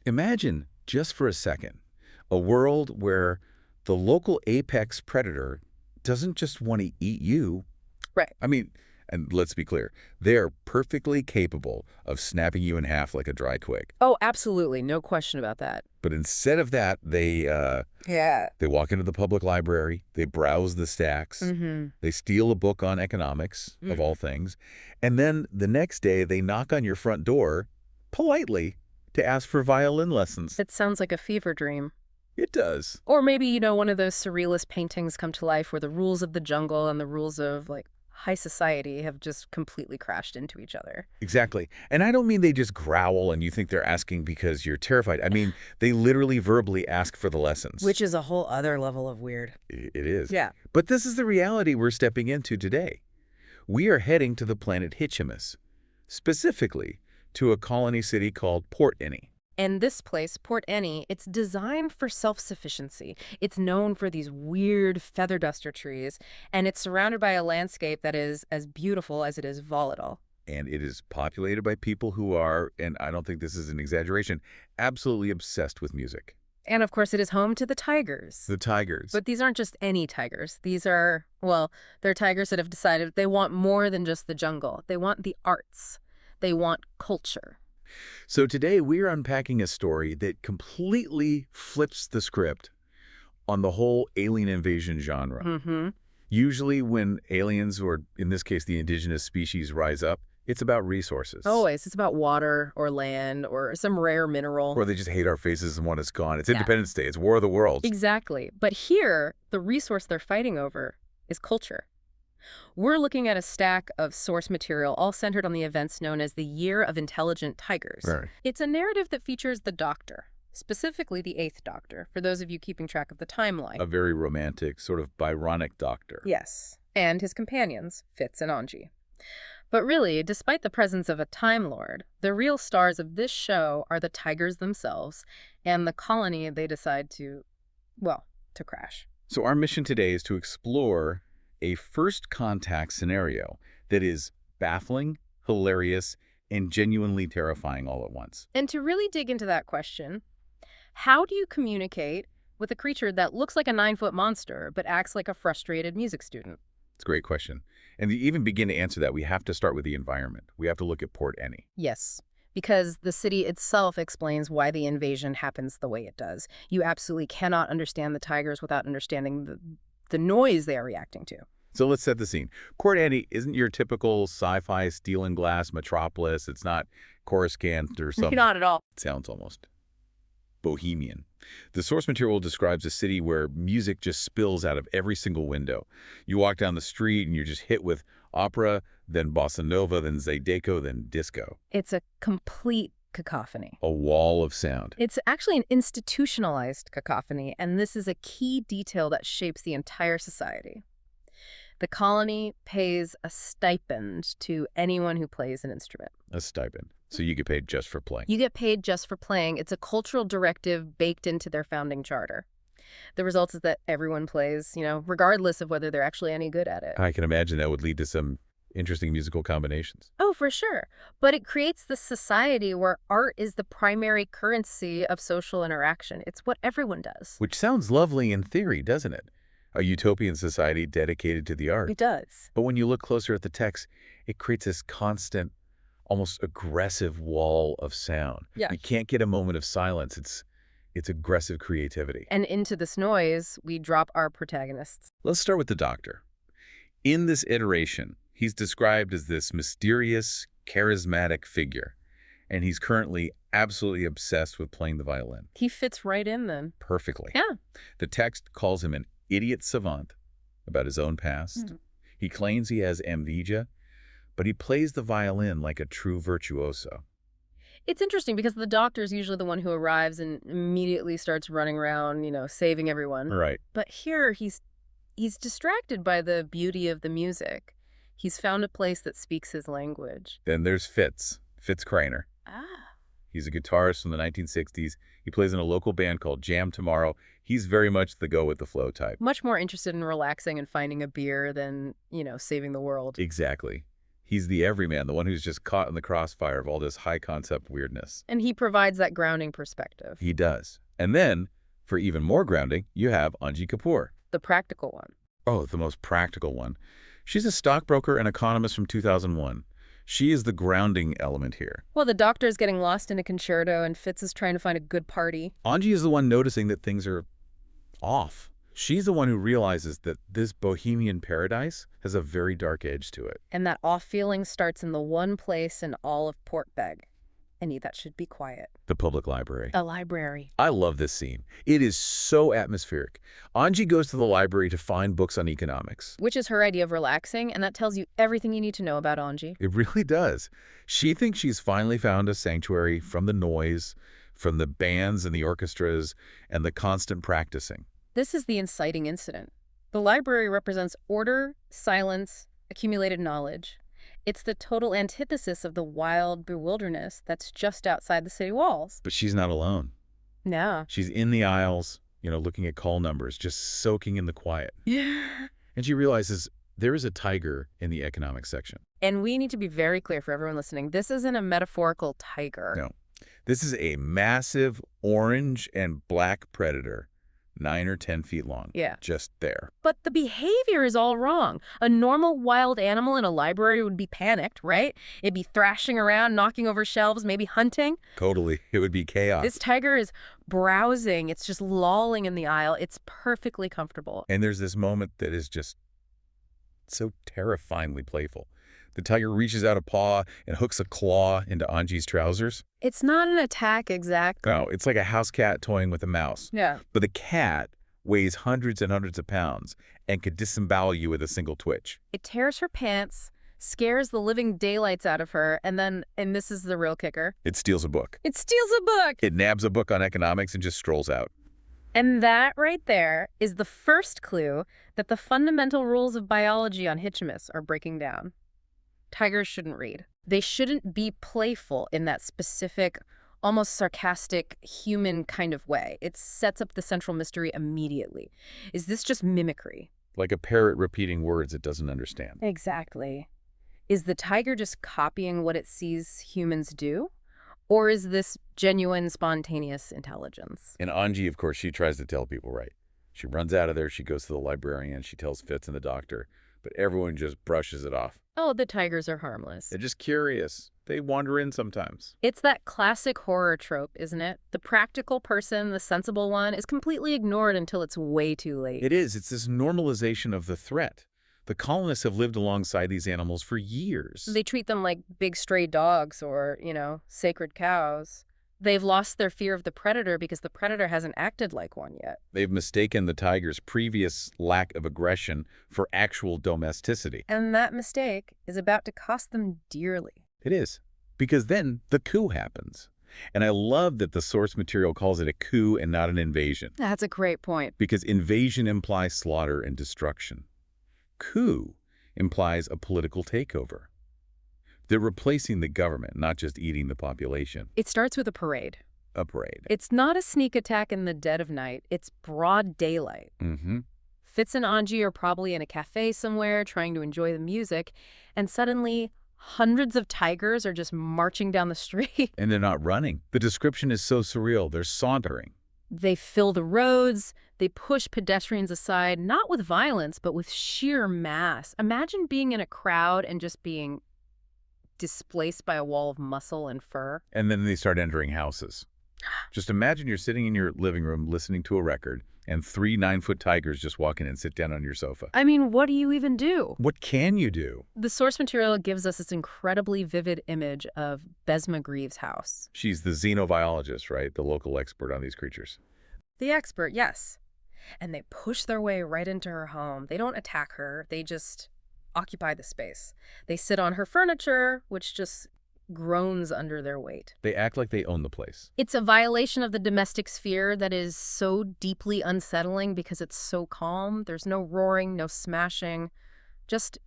Imagine, just for a second, a world where the local apex predator doesn't just want to eat you. Right. I mean, and let's be clear, they're perfectly capable of snapping you in half like a dry twig. Oh, absolutely. No question about that. But instead of that, Yeah. they walk into the public library, they browse the stacks, they steal a book on economics, of all things, and then the next day they knock on your front door, politely, to ask for violin lessons. It sounds like a fever dream. It does. Or maybe, one of those surrealist paintings come to life where the rules of the jungle and the rules of, high society have just completely crashed into each other. Exactly. And I don't mean they just growl and you think they're asking because you're terrified. I mean, they literally verbally ask for the lessons. Which is a whole other level of weird. It is. Yeah. But this is the reality we're stepping into today. We are heading to the planet Hitchemus, specifically to a colony city called Port Any. And this place, Port Any, it's designed for self-sufficiency. It's known for these weird feather duster trees, and it's surrounded by a landscape that is as beautiful as it is volatile. And it is populated by people who are, and I don't think this is an exaggeration, absolutely obsessed with music. And of course, it is home to the tigers. The tigers. But these aren't just any tigers. These are, they're tigers that have decided they want more than just the jungle. They want the arts. They want culture. So today we're unpacking a story that completely flips the script on the whole alien invasion genre. Usually when aliens, or in this case the indigenous species, rise up, it's about resources. Always. It's about water or land or some rare mineral. Or they just hate our faces and want us gone. It's Independence Day. It's War of the Worlds. Exactly. But here, the resource they're fighting over is culture. We're looking at a stack of source material all centered on the events known as the Year of Intelligent Tigers. Right. It's a narrative that features the Doctor, specifically the Eighth Doctor, for those of you keeping track of the timeline. A very romantic, sort of Byronic doctor. Yes. And his companions, Fitz and Anji. But really, despite the presence of a Time Lord, the real stars of this show are the tigers themselves and the colony they decide to crash. So our mission today is to explore a first contact scenario that is baffling, hilarious, and genuinely terrifying all at once. And to really dig into that question, how do you communicate with a creature that looks like a 9-foot monster but acts like a frustrated music student? It's a great question. And to even begin to answer that, we have to start with the environment. We have to look at Port Any. Yes, because the city itself explains why the invasion happens the way it does. You absolutely cannot understand the tigers without understanding the noise they are reacting to. So let's set the scene. Port Any isn't your typical sci-fi steel and glass metropolis. It's not Coruscant or something. Not at all. It sounds almost bohemian. The source material describes a city where music just spills out of every single window. You walk down the street and you're just hit with opera, then bossa nova, then zydeco, then disco. It's a complete cacophony. A wall of sound. It's actually an institutionalized cacophony, and this is a key detail that shapes the entire society. The colony pays a stipend to anyone who plays an instrument. A stipend. So you get paid just for playing. You get paid just for playing. It's a cultural directive baked into their founding charter. The result is that everyone plays, regardless of whether they're actually any good at it. I can imagine that would lead to some interesting musical combinations. Oh, for sure. But it creates this society where art is the primary currency of social interaction. It's what everyone does. Which sounds lovely in theory, doesn't it? A utopian society dedicated to the arts. It does. But when you look closer at the text, it creates this constant, almost aggressive wall of sound. Yeah. You can't get a moment of silence. It's aggressive creativity. And into this noise, we drop our protagonists. Let's start with the Doctor. In this iteration, he's described as this mysterious, charismatic figure, and he's currently absolutely obsessed with playing the violin. He fits right in then. Perfectly. Yeah. The text calls him an idiot savant about his own past. He claims he has amnesia, but he plays the violin like a true virtuoso. It's interesting because the Doctor is usually the one who arrives and immediately starts running around, saving everyone. Right. But here he's distracted by the beauty of the music. He's found a place that speaks his language. Then there's Fitz Craner. Ah. He's a guitarist from the 1960s. He plays in a local band called Jam Tomorrow. He's very much the go-with-the-flow type. Much more interested in relaxing and finding a beer than, saving the world. Exactly. He's the everyman, the one who's just caught in the crossfire of all this high-concept weirdness. And he provides that grounding perspective. He does. And then, for even more grounding, you have Anji Kapoor. The practical one. Oh, the most practical one. She's a stockbroker and economist from 2001. She is the grounding element here. Well, the doctor's getting lost in a concerto and Fitz is trying to find a good party. Anji is the one noticing that things are off. She's the one who realizes that this bohemian paradise has a very dark edge to it. And that off feeling starts in the one place in all of Port Beg. Any that should be quiet. The public library. A library. I love this scene. It is so atmospheric. Anji goes to the library to find books on economics. Which is her idea of relaxing, and that tells you everything you need to know about Anji. It really does. She thinks she's finally found a sanctuary from the noise, from the bands and the orchestras, and the constant practicing. This is the inciting incident. The library represents order, silence, accumulated knowledge. It's the total antithesis of the wild bewilderness that's just outside the city walls. But she's not alone. No. She's in the aisles, looking at call numbers, just soaking in the quiet. Yeah. And she realizes there is a tiger in the economics section. And we need to be very clear for everyone listening. This isn't a metaphorical tiger. No. This is a massive orange and black predator, 9 or 10 feet long. Yeah. Just there. But the behavior is all wrong. A normal wild animal in a library would be panicked, right? It'd be thrashing around, knocking over shelves, maybe hunting. Totally. It would be chaos. This tiger is browsing. It's just lolling in the aisle. It's perfectly comfortable. And there's this moment that is just so terrifyingly playful. The tiger reaches out a paw and hooks a claw into Anji's trousers. It's not an attack exactly. No, it's like a house cat toying with a mouse. Yeah. But the cat weighs hundreds and hundreds of pounds and could disembowel you with a single twitch. It tears her pants, scares the living daylights out of her, and then, and this is the real kicker, It steals a book. it steals a book! It nabs a book on economics and just strolls out. And that right there is the first clue that the fundamental rules of biology on Hitchemus are breaking down. Tigers shouldn't read. They shouldn't be playful in that specific, almost sarcastic, human kind of way. It sets up the central mystery immediately. Is this just mimicry? Like a parrot repeating words it doesn't understand. Exactly. Is the tiger just copying what it sees humans do? Or is this genuine, spontaneous intelligence? And Anji, of course, she tries to tell people right. She runs out of there, she goes to the librarian, she tells Fitz and the doctor, but everyone just brushes it off. Oh, the tigers are harmless. They're just curious. They wander in sometimes. It's that classic horror trope, isn't it? The practical person, the sensible one, is completely ignored until it's way too late. It is. It's this normalization of the threat. The colonists have lived alongside these animals for years. They treat them like big stray dogs or, sacred cows. They've lost their fear of the predator because the predator hasn't acted like one yet. They've mistaken the tiger's previous lack of aggression for actual domesticity. And that mistake is about to cost them dearly. It is. Because then the coup happens. And I love that the source material calls it a coup and not an invasion. That's a great point. Because invasion implies slaughter and destruction. Coup implies a political takeover. They're replacing the government, not just eating the population. It starts with a parade. A parade. It's not a sneak attack in the dead of night. It's broad daylight. Mm-hmm. Fitz and Anji are probably in a cafe somewhere trying to enjoy the music, and suddenly hundreds of tigers are just marching down the street. And they're not running. The description is so surreal. They're sauntering. They fill the roads. They push pedestrians aside, not with violence, but with sheer mass. Imagine being in a crowd and just being displaced by a wall of muscle and fur. And then they start entering houses. Just imagine you're sitting in your living room listening to a record, and 3 9-foot tigers just walk in and sit down on your sofa. I mean, what do you even do? What can you do? The source material gives us this incredibly vivid image of Besma Greaves' house. She's the xenobiologist, right? The local expert on these creatures. The expert, yes. And they push their way right into her home. They don't attack her. They just occupy the space. They sit on her furniture, which just groans under their weight. They act like they own the place. It's a violation of the domestic sphere that is so deeply unsettling because it's so calm. There's no roaring, no smashing, just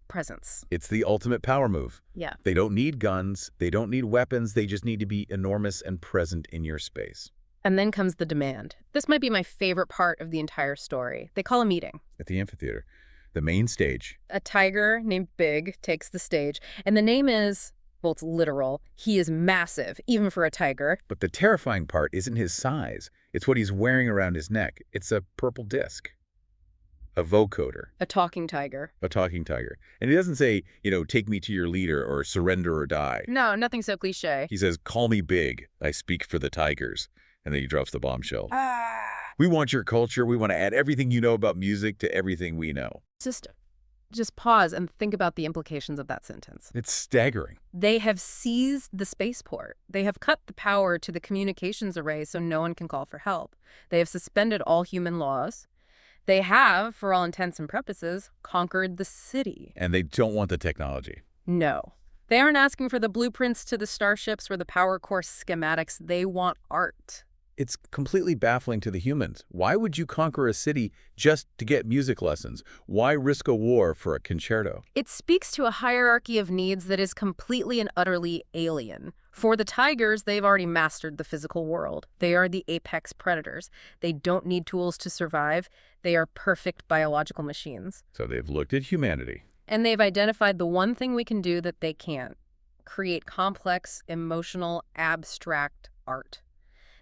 presence. It's the ultimate power move. Yeah. They don't need guns. They don't need weapons. They just need to be enormous and present in your space. And then comes the demand. This might be my favorite part of the entire story. They call a meeting. At the amphitheater. The main stage. A tiger named Big takes the stage, and the name is, well, it's literal. He is massive, even for a tiger. But the terrifying part isn't his size. It's what he's wearing around his neck. It's a purple disc. A vocoder. A talking tiger. A talking tiger. And he doesn't say, take me to your leader or surrender or die. No, nothing so cliche. He says, call me Big. I speak for the tigers. And then he drops the bombshell. We want your culture. We want to add everything you know about music to everything we know. Just pause and think about the implications of that sentence. It's staggering. They have seized the spaceport. They have cut the power to the communications array so no one can call for help. They have suspended all human laws. They have, for all intents and purposes, conquered the city. And they don't want the technology. No. They aren't asking for the blueprints to the starships or the power core schematics. They want art. It's completely baffling to the humans. Why would you conquer a city just to get music lessons? Why risk a war for a concerto? It speaks to a hierarchy of needs that is completely and utterly alien. For the tigers, they've already mastered the physical world. They are the apex predators. They don't need tools to survive. They are perfect biological machines. So they've looked at humanity. And they've identified the one thing we can do that they can't: create complex, emotional, abstract art.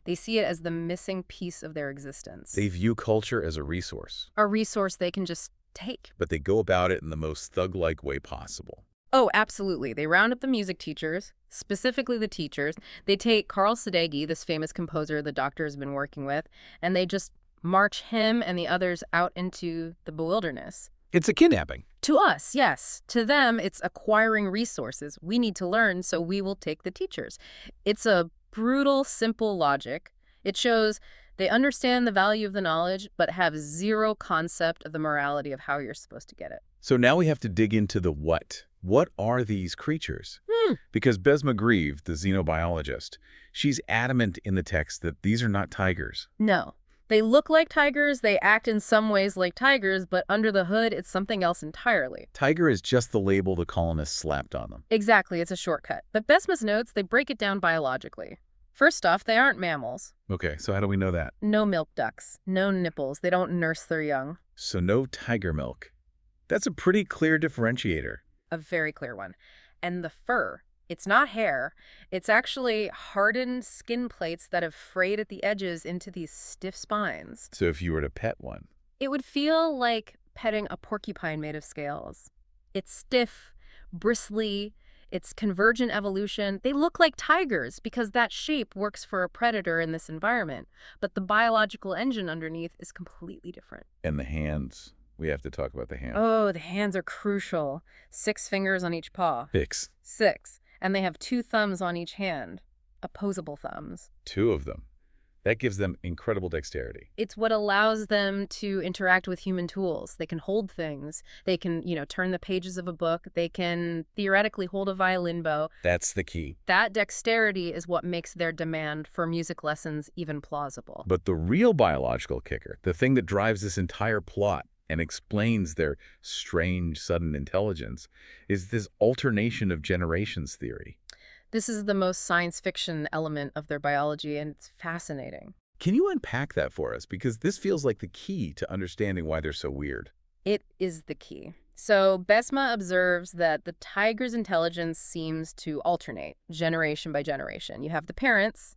They see it as the missing piece of their existence. They view culture as a resource. A resource they can just take. But they go about it in the most thug-like way possible. Oh, absolutely. They round up the music teachers, specifically the teachers. They take Carl Sadeghi, this famous composer the Doctor has been working with, and they just march him and the others out into the wilderness. It's a kidnapping. To us, yes. To them, it's acquiring resources. We need to learn, so we will take the teachers. It's a brutal, simple logic. It shows they understand the value of the knowledge, but have zero concept of the morality of how you're supposed to get it. So now we have to dig into the what. What are these creatures? Because Besma Grieve, the xenobiologist, she's adamant in the text that these are not tigers. No. They look like tigers, they act in some ways like tigers, but under the hood, it's something else entirely. Tiger is just the label the colonists slapped on them. Exactly, it's a shortcut. But Besma's notes, they break it down biologically. First off, they aren't mammals. Okay, so how do we know that? No milk ducts, no nipples, they don't nurse their young. So no tiger milk. That's a pretty clear differentiator. A very clear one. And the fur. It's not hair. It's actually hardened skin plates that have frayed at the edges into these stiff spines. So if you were to pet one? It would feel like petting a porcupine made of scales. It's stiff, bristly, it's convergent evolution. They look like tigers because that shape works for a predator in this environment. But the biological engine underneath is completely different. And the hands. We have to talk about the hands. Oh, the hands are crucial. 6 fingers on each paw. 6. And they have 2 thumbs on each hand. Opposable thumbs. 2 of them. That gives them incredible dexterity. It's what allows them to interact with human tools. They can hold things. They can, turn the pages of a book. They can theoretically hold a violin bow. That's the key. That dexterity is what makes their demand for music lessons even plausible. But the real biological kicker, the thing that drives this entire plot and explains their strange, sudden intelligence, is this alternation of generations theory. This is the most science fiction element of their biology, and it's fascinating. Can you unpack that for us? Because this feels like the key to understanding why they're so weird. It is the key. So Besma observes that the tiger's intelligence seems to alternate generation by generation. You have the parents.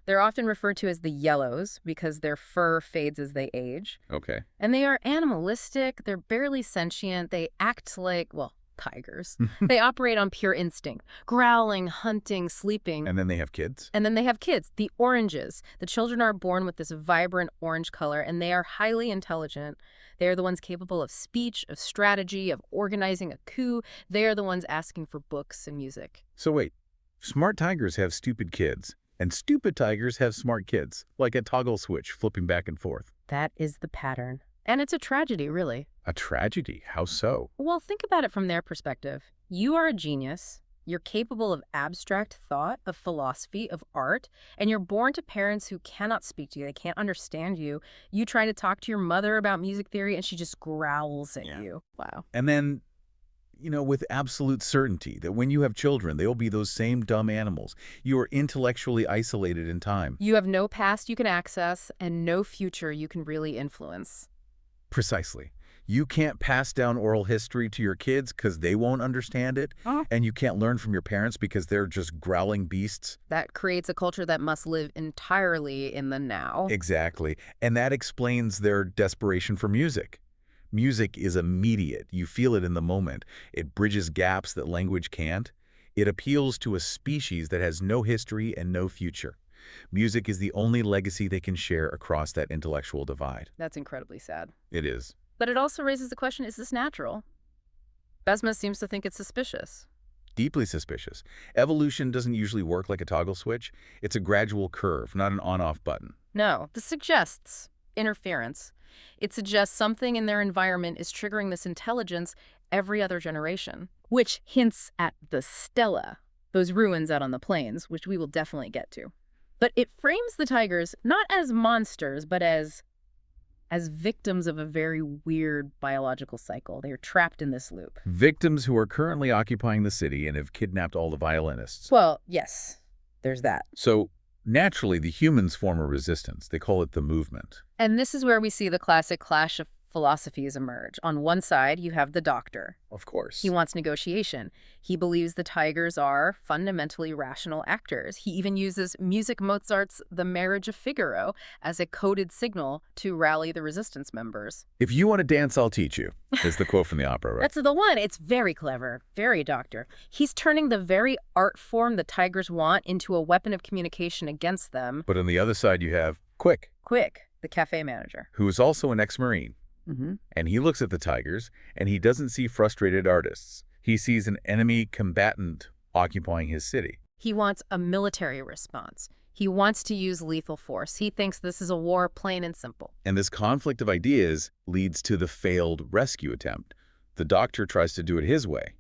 They're often referred to as the yellows because their fur fades as they age. Okay. And they are animalistic. They're barely sentient. They act like, tigers. They operate on pure instinct, growling, hunting, sleeping. And then they have kids? And then they have kids, the oranges. The children are born with this vibrant orange color, and they are highly intelligent. They are the ones capable of speech, of strategy, of organizing a coup. They are the ones asking for books and music. So wait, smart tigers have stupid kids, and stupid tigers have smart kids, like a toggle switch flipping back and forth. That is the pattern. And it's a tragedy, really. A tragedy? How so? Well, think about it from their perspective. You are a genius. You're capable of abstract thought, of philosophy, of art, and you're born to parents who cannot speak to you. They can't understand you. You try to talk to your mother about music theory, and she just growls at you. Wow. And then, with absolute certainty that when you have children, they'll be those same dumb animals. You are intellectually isolated in time. You have no past you can access and no future you can really influence. Precisely. You can't pass down oral history to your kids because they won't understand it, and you can't learn from your parents because they're just growling beasts. That creates a culture that must live entirely in the now. Exactly. And that explains their desperation for music. Music is immediate. You feel it in the moment. It bridges gaps that language can't. It appeals to a species that has no history and no future. Music is the only legacy they can share across that intellectual divide. That's incredibly sad. It is. But it also raises the question, is this natural? Besma seems to think it's suspicious. Deeply suspicious. Evolution doesn't usually work like a toggle switch. It's a gradual curve, not an on-off button. No, this suggests interference. It suggests something in their environment is triggering this intelligence every other generation, which hints at the stella, those ruins out on the plains, which we will definitely get to. But it frames the tigers not as monsters, but as victims of a very weird biological cycle. They are trapped in this loop. Victims who are currently occupying the city and have kidnapped all the violinists. Well, yes, there's that. So, naturally, the humans form a resistance. They call it the movement. And this is where we see the classic clash of philosophies emerge. On one side, you have the doctor. Of course. He wants negotiation. He believes the tigers are fundamentally rational actors. He even uses music Mozart's The Marriage of Figaro as a coded signal to rally the resistance members. If you want to dance, I'll teach you, is the quote from the opera, right? That's the one. It's very clever. Very doctor. He's turning the very art form the tigers want into a weapon of communication against them. But on the other side, you have Quick, The cafe manager. who is also an ex-Marine. And he looks at the tigers, and he doesn't see frustrated artists. He sees an enemy combatant occupying his city. He wants a military response. He wants to use lethal force. He thinks this is a war, plain and simple. And this conflict of ideas leads to the failed rescue attempt. The doctor tries to do it his way.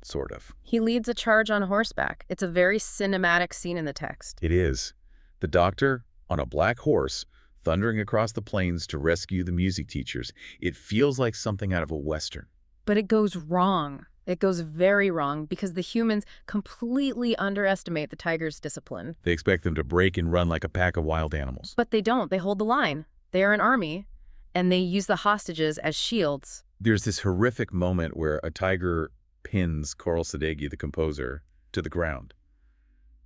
Sort of. He leads a charge on horseback. It's a very cinematic scene in the text. It is. The doctor, on a black horse, thundering across the plains to rescue the music teachers. It feels like something out of a Western. But it goes wrong. It goes very wrong because the humans completely underestimate the tigers' discipline. They expect them to break and run like a pack of wild animals. But they don't. They hold the line. They are an army, and they use the hostages as shields. There's this horrific moment where a tiger pins Carl Sadeghi, the composer, to the ground,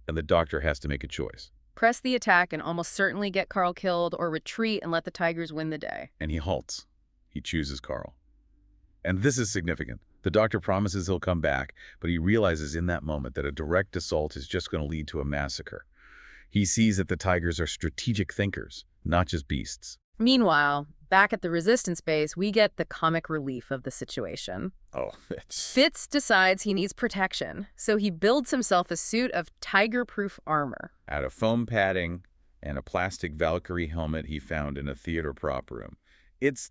and the doctor has to make a choice. Press the attack and almost certainly get Carl killed, or retreat and let the tigers win the day. And he halts. He chooses Carl. And this is significant. The doctor promises he'll come back, but he realizes in that moment that a direct assault is just going to lead to a massacre. He sees that the tigers are strategic thinkers, not just beasts. Meanwhile, back at the resistance base, we get the comic relief of the situation. Oh, it's... Fitz decides he needs protection, so he builds himself a suit of tiger-proof armor. Out of foam padding and a plastic Valkyrie helmet he found in a theater prop room. It's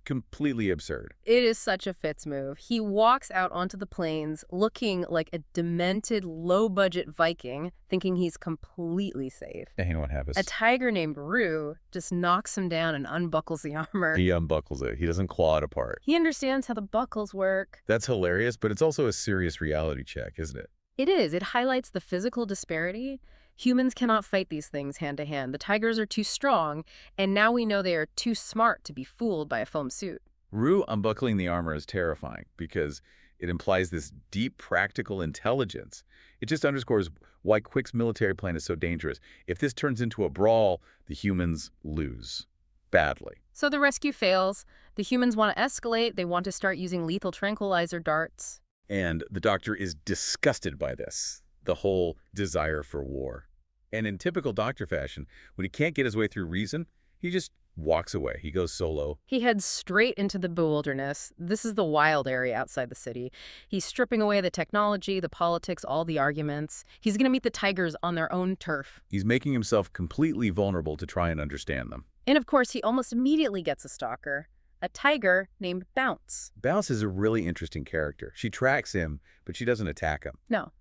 completely absurd. It is such a Fitz move. He walks out onto the plains looking like a demented, low-budget Viking, thinking he's completely safe. And what happens? A tiger named Rue just knocks him down and unbuckles the armor. He unbuckles it. He doesn't claw it apart. He understands how the buckles work. That's hilarious, but it's also a serious reality check, isn't it? It is. It highlights the physical disparity. Humans cannot fight these things hand-to-hand. The tigers are too strong, and now we know they are too smart to be fooled by a foam suit. Rue unbuckling the armor is terrifying because it implies this deep practical intelligence. It just underscores why Quick's military plan is so dangerous. If this turns into a brawl, the humans lose. Badly. So the rescue fails. The humans want to escalate. They want to start using lethal tranquilizer darts. And the doctor is disgusted by this, the whole desire for war. And in typical doctor fashion, when he can't get his way through reason, he just walks away. He goes solo. He heads straight into the wilderness. This is the wild area outside the city. He's stripping away the technology, the politics, all the arguments. He's going to meet the tigers on their own turf. He's making himself completely vulnerable to try and understand them. And of course, he almost immediately gets a stalker, a tiger named Bounce. Bounce is a really interesting character. She tracks him, but she doesn't attack him. No.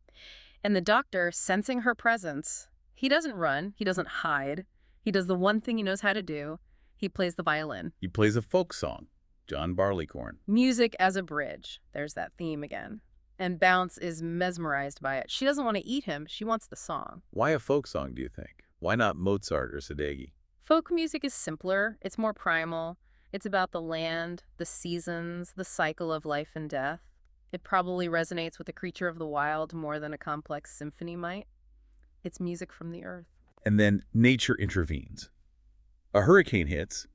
And the doctor, sensing her presence, he doesn't run, he doesn't hide. He does the one thing he knows how to do. He plays the violin. He plays a folk song, John Barleycorn. Music as a bridge. There's that theme again. And Bounce is mesmerized by it. She doesn't want to eat him. She wants the song. Why a folk song, do you think? Why not Mozart or Sadeghi? Folk music is simpler. It's more primal. It's about the land, the seasons, the cycle of life and death. It probably resonates with a creature of the wild more than a complex symphony might. It's music from the earth. And then nature intervenes. A hurricane hits.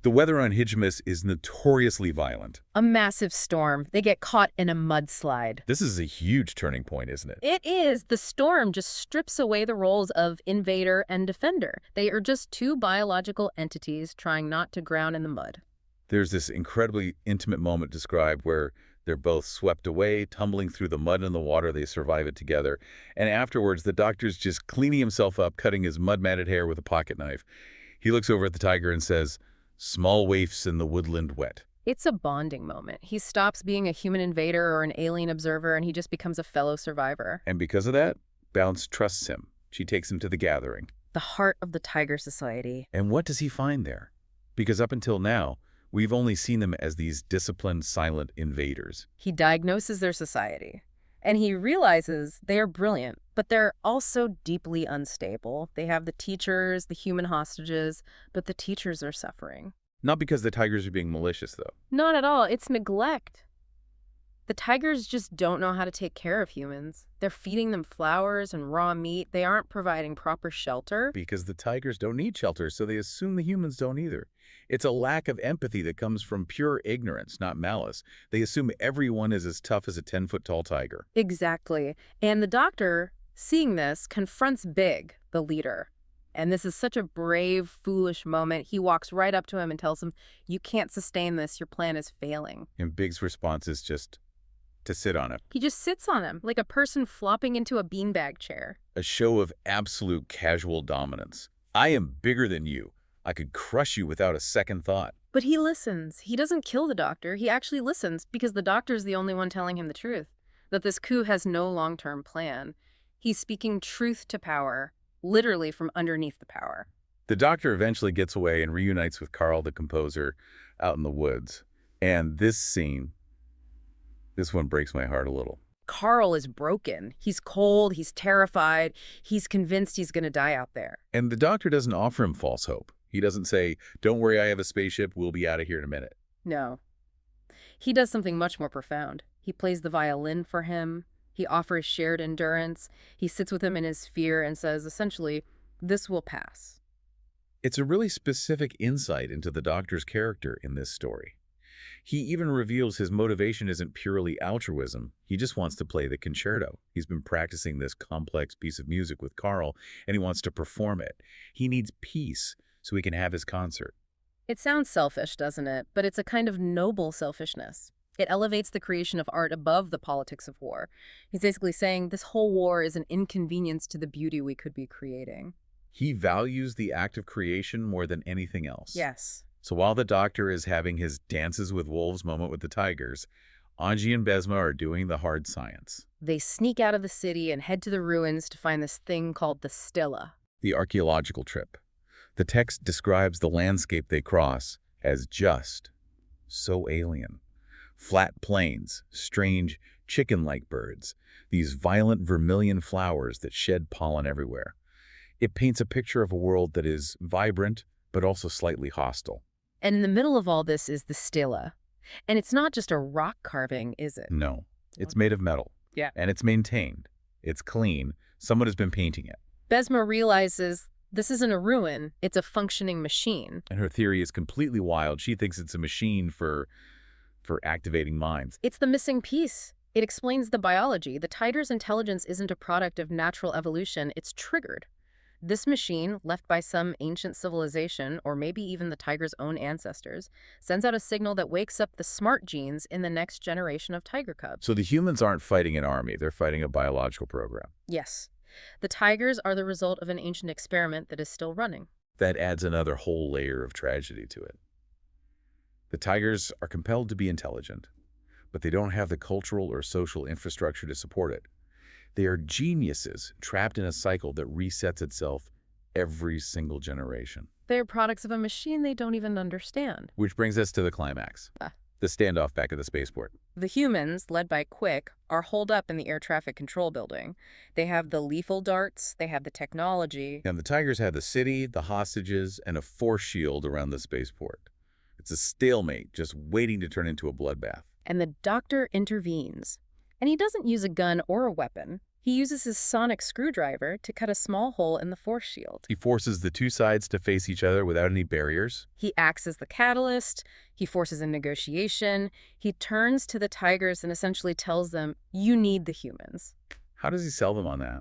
The weather on Hitchemus is notoriously violent. A massive storm. They get caught in a mudslide. This is a huge turning point, isn't it? It is. The storm just strips away the roles of invader and defender. They are just two biological entities trying not to drown in the mud. There's this incredibly intimate moment described where they're both swept away, tumbling through the mud and the water. They survive it together. And afterwards, the doctor's just cleaning himself up, cutting his mud-matted hair with a pocket knife. He looks over at the tiger and says, "Small waifs in the woodland wet." It's a bonding moment. He stops being a human invader or an alien observer, and he just becomes a fellow survivor. And because of that, Bounce trusts him. She takes him to the gathering. The heart of the Tiger Society. And what does he find there? Because up until now, we've only seen them as these disciplined, silent invaders. He diagnoses their society, and he realizes they are brilliant, but they're also deeply unstable. They have the teachers, the human hostages, but the teachers are suffering. Not because the tigers are being malicious, though. Not at all. It's neglect. The tigers just don't know how to take care of humans. They're feeding them flowers and raw meat. They aren't providing proper shelter. Because the tigers don't need shelter, so they assume the humans don't either. It's a lack of empathy that comes from pure ignorance, not malice. They assume everyone is as tough as a 10-foot-tall tiger. Exactly. And the doctor, seeing this, confronts Big, the leader. And this is such a brave, foolish moment. He walks right up to him and tells him, "You can't sustain this. Your plan is failing." And Big's response is just to sit on it. He just sits on him like a person flopping into a beanbag chair. A show of absolute casual dominance. I am bigger than you. I could crush you without a second thought. But he listens. He doesn't kill the doctor. He actually listens because the doctor's the only one telling him the truth, that this coup has no long-term plan. He's speaking truth to power, literally from underneath the power. The doctor eventually gets away and reunites with Carl, the composer, out in the woods. And this scene, this one breaks my heart a little. Carl is broken. He's cold. He's terrified. He's convinced he's going to die out there. And the doctor doesn't offer him false hope. He doesn't say, "Don't worry, I have a spaceship. We'll be out of here in a minute." No. He does something much more profound. He plays the violin for him. He offers shared endurance. He sits with him in his fear and says, essentially, "This will pass." It's a really specific insight into the doctor's character in this story. He even reveals his motivation isn't purely altruism. He just wants to play the concerto. He's been practicing this complex piece of music with Carl, and he wants to perform it. He needs peace so he can have his concert. It sounds selfish, doesn't it? But it's a kind of noble selfishness. It elevates the creation of art above the politics of war. He's basically saying this whole war is an inconvenience to the beauty we could be creating. He values the act of creation more than anything else. Yes. So while the doctor is having his dances with wolves moment with the tigers, Anji and Besma are doing the hard science. They sneak out of the city and head to the ruins to find this thing called the Stilla. The archaeological trip. The text describes the landscape they cross as just so alien. Flat plains, strange chicken-like birds, these violent vermilion flowers that shed pollen everywhere. It paints a picture of a world that is vibrant, but also slightly hostile. And in the middle of all this is the Stilla. And it's not just a rock carving, is it? No, it's made of metal. Yeah. And it's maintained. It's clean. Someone has been painting it. Besma realizes this isn't a ruin, it's a functioning machine. And her theory is completely wild. She thinks it's a machine for activating minds. It's the missing piece. It explains the biology. The tiger's intelligence isn't a product of natural evolution, it's triggered. This machine, left by some ancient civilization, or maybe even the tiger's own ancestors, sends out a signal that wakes up the smart genes in the next generation of tiger cubs. So the humans aren't fighting an army, they're fighting a biological program. Yes. The tigers are the result of an ancient experiment that is still running. That adds another whole layer of tragedy to it. The tigers are compelled to be intelligent, but they don't have the cultural or social infrastructure to support it. They are geniuses trapped in a cycle that resets itself every single generation. They're products of a machine they don't even understand. Which brings us to the climax. The standoff back at the spaceport. The humans, led by Quick, are holed up in the air traffic control building. They have the lethal darts, they have the technology. And the tigers have the city, the hostages, and a force shield around the spaceport. It's a stalemate, just waiting to turn into a bloodbath. And the doctor intervenes. And he doesn't use a gun or a weapon. He uses his sonic screwdriver to cut a small hole in the force shield. He forces the two sides to face each other without any barriers. He acts as the catalyst. He forces a negotiation. He turns to the tigers and essentially tells them, you need the humans. How does he sell them on that?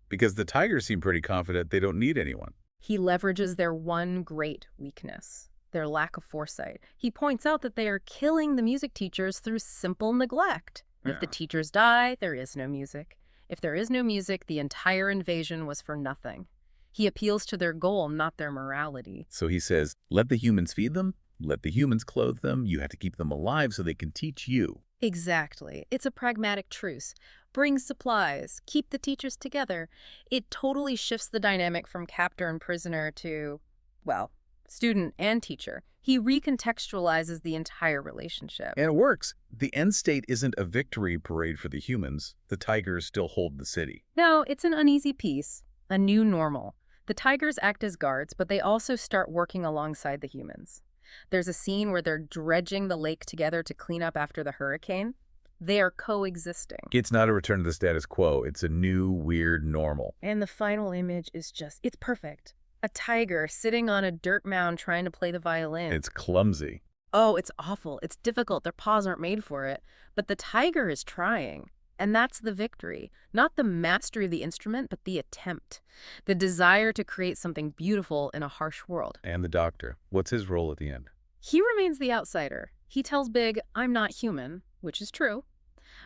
Because the tigers seem pretty confident they don't need anyone. He leverages their one great weakness, their lack of foresight. He points out that they are killing the music teachers through simple neglect. If the teachers die, there is no music. If there is no music, the entire invasion was for nothing. He appeals to their goal, not their morality. So he says, let the humans feed them, let the humans clothe them, you have to keep them alive so they can teach you. Exactly. It's a pragmatic truce. Bring supplies, keep the teachers together. It totally shifts the dynamic from captor and prisoner to, well, student and teacher. He recontextualizes the entire relationship. And it works. The end state isn't a victory parade for the humans. The tigers still hold the city. No, it's an uneasy peace, a new normal. The tigers act as guards, but they also start working alongside the humans. There's a scene where they're dredging the lake together to clean up after the hurricane. They are coexisting. It's not a return to the status quo. It's a new, weird normal. And the final image is it's perfect. A tiger sitting on a dirt mound trying to play the violin. It's clumsy. Oh, it's awful. It's difficult. Their paws aren't made for it. But the tiger is trying. And that's the victory. Not the mastery of the instrument, but the attempt. The desire to create something beautiful in a harsh world. And the doctor. What's his role at the end? He remains the outsider. He tells Big, I'm not human, which is true.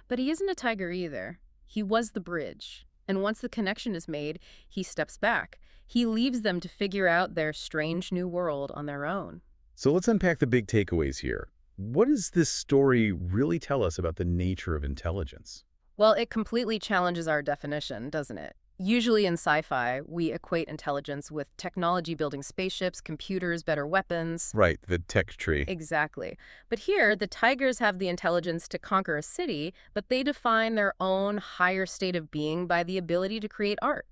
But he isn't a tiger either. He was the bridge. And once the connection is made, he steps back. He leaves them to figure out their strange new world on their own. So let's unpack the big takeaways here. What does this story really tell us about the nature of intelligence? Well, it completely challenges our definition, doesn't it? Usually in sci-fi, we equate intelligence with technology building spaceships, computers, better weapons. Right, the tech tree. Exactly. But here, the tigers have the intelligence to conquer a city, but they define their own higher state of being by the ability to create art.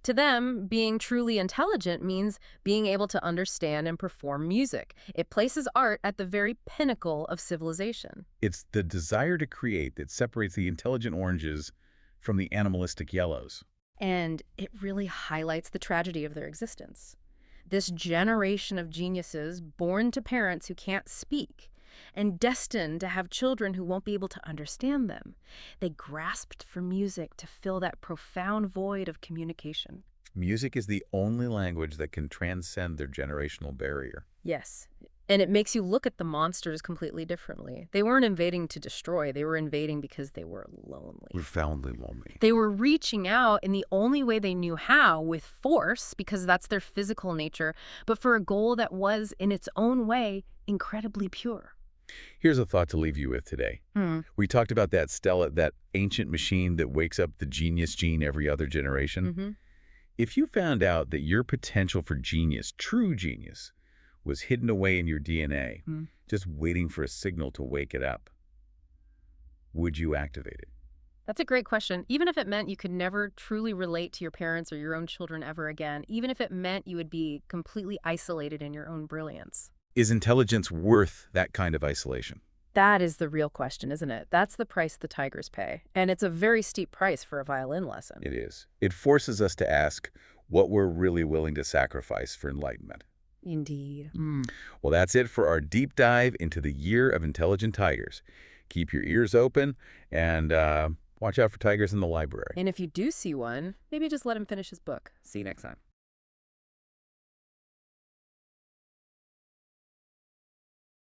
To them, being truly intelligent means being able to understand and perform music. It places art at the very pinnacle of civilization. It's the desire to create that separates the intelligent oranges from the animalistic yellows. And it really highlights the tragedy of their existence. This generation of geniuses born to parents who can't speak and destined to have children who won't be able to understand them. They grasped for music to fill that profound void of communication. Music is the only language that can transcend their generational barrier. Yes. And it makes you look at the monsters completely differently. They weren't invading to destroy. They were invading because they were lonely. Profoundly lonely. They were reaching out in the only way they knew how, with force, because that's their physical nature, but for a goal that was, in its own way, incredibly pure. Here's a thought to leave you with today. We talked about that Stella, that ancient machine that wakes up the genius gene every other generation. If you found out that your potential for genius, true genius, was hidden away in your DNA, just waiting for a signal to wake it up, would you activate it? That's a great question. Even if it meant you could never truly relate to your parents or your own children ever again, even if it meant you would be completely isolated in your own brilliance. Is intelligence worth that kind of isolation? That is the real question, isn't it? That's the price the tigers pay. And it's a very steep price for a violin lesson. It is. It forces us to ask what we're really willing to sacrifice for enlightenment. Indeed. Well, that's it for our deep dive into the year of intelligent tigers. Keep your ears open and watch out for tigers in the library. And if you do see one, maybe just let him finish his book. See you next time.